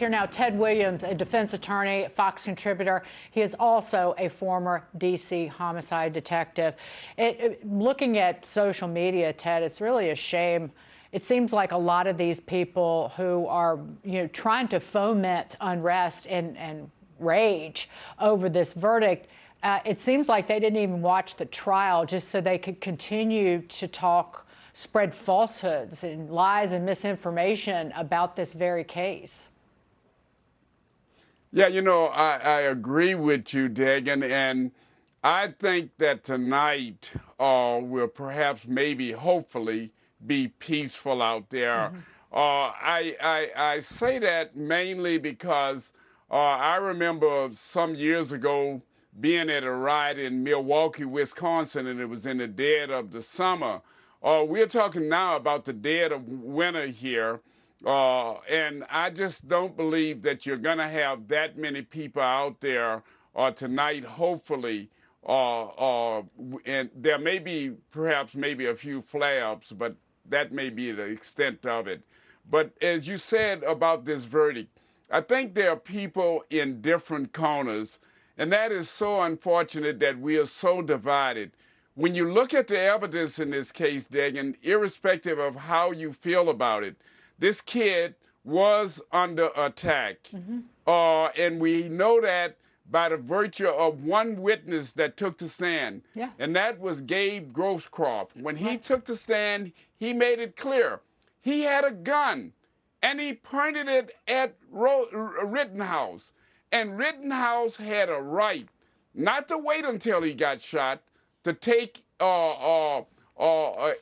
Here now, Ted Williams, a defense attorney, Fox contributor. He is also a former D.C. homicide detective. Looking at social media, Ted, it's really a shame. It seems like a lot of these people who are, trying to foment unrest and rage over this verdict, it seems like they didn't even watch the trial just so they could continue to spread falsehoods and lies and misinformation about this very case. Yeah, I agree with you, Dagan, and I think that tonight will perhaps, maybe, hopefully, be peaceful out there. I say that mainly because I remember some years ago being at a riot in Milwaukee, Wisconsin, and it was in the dead of the summer. We're talking now about the dead of winter here. And I just don't believe that you're going to have that many people out there tonight, hopefully. And there may be perhaps maybe a few flare-ups, but that may be the extent of it. But as you said about this verdict, I think there are people in different corners, and that is so unfortunate that we are so divided. When you look at the evidence in this case, Dagan, irrespective of how you feel about it, this kid was under attack. And we know that by the virtue of one witness that took the stand. Yeah. And that was Gabe Groscroft. When he took the stand, he made it clear. He had a gun, and he pointed it at Rittenhouse. And Rittenhouse had a right not to wait until he got shot, to take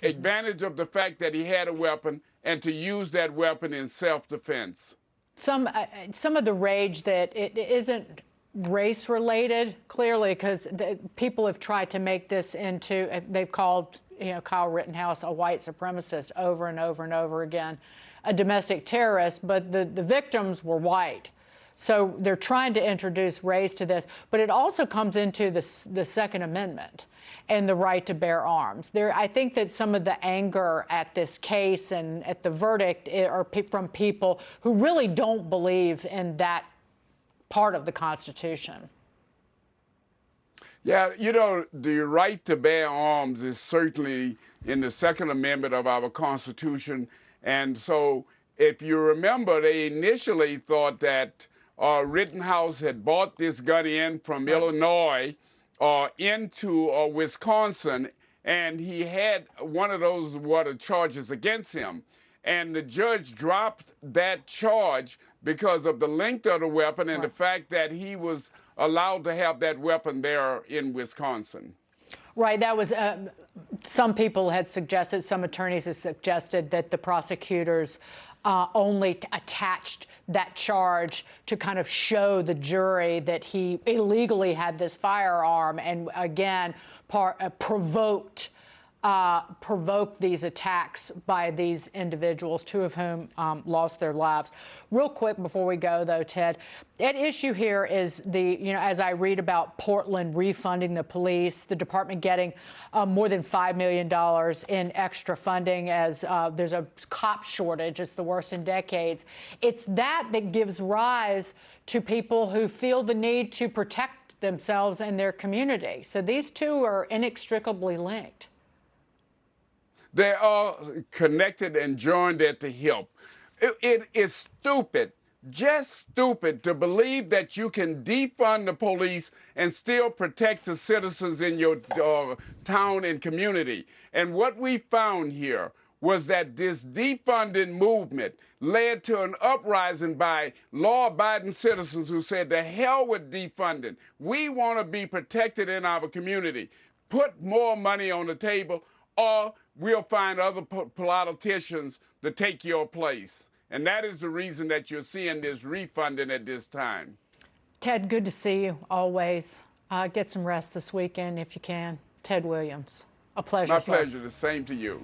advantage of the fact that he had a weapon and to use that weapon in self-defense. Some of the rage that it isn't race-related, clearly, because people have tried to make this into, they've called Kyle Rittenhouse a white supremacist over and over and over again, a domestic terrorist, but the victims were white. So they're trying to introduce race to this, but it also comes into the Second Amendment and the right to bear arms. I think that some of the anger at this case and at the verdict are from people who really don't believe in that part of the Constitution. Yeah, the right to bear arms is certainly in the Second Amendment of our Constitution. And so if you remember, they initially thought that Rittenhouse had bought this gun in from Illinois into Wisconsin, and he had one of those charges against him. And the judge dropped that charge because of the length of the weapon and the fact that he was allowed to have that weapon there in Wisconsin. Right. That was some people had suggested, some attorneys have suggested that the prosecutors only attached that charge to kind of show the jury that he illegally had this firearm and, again, provoked these attacks by these individuals, two of whom lost their lives. Real quick before we go, though, Ted, at issue here is as I read about Portland refunding the police, the department getting more than $5 million in extra funding as there's a cop shortage. It's the worst in decades. It's that gives rise to people who feel the need to protect themselves and their community. So these two are inextricably linked. They are connected and joined at the hip. It is stupid, just stupid, to believe that you can defund the police and still protect the citizens in your town and community. And what we found here was that this defunding movement led to an uprising by law-abiding citizens who said, "The hell with defunding. We want to be protected in our community. Put more money on the table, or we'll find other politicians to take your place." And that is the reason that you're seeing this refunding at this time. Ted, good to see you always. Get some rest this weekend if you can. Ted Williams, a pleasure. My sir. pleasure. The same to you.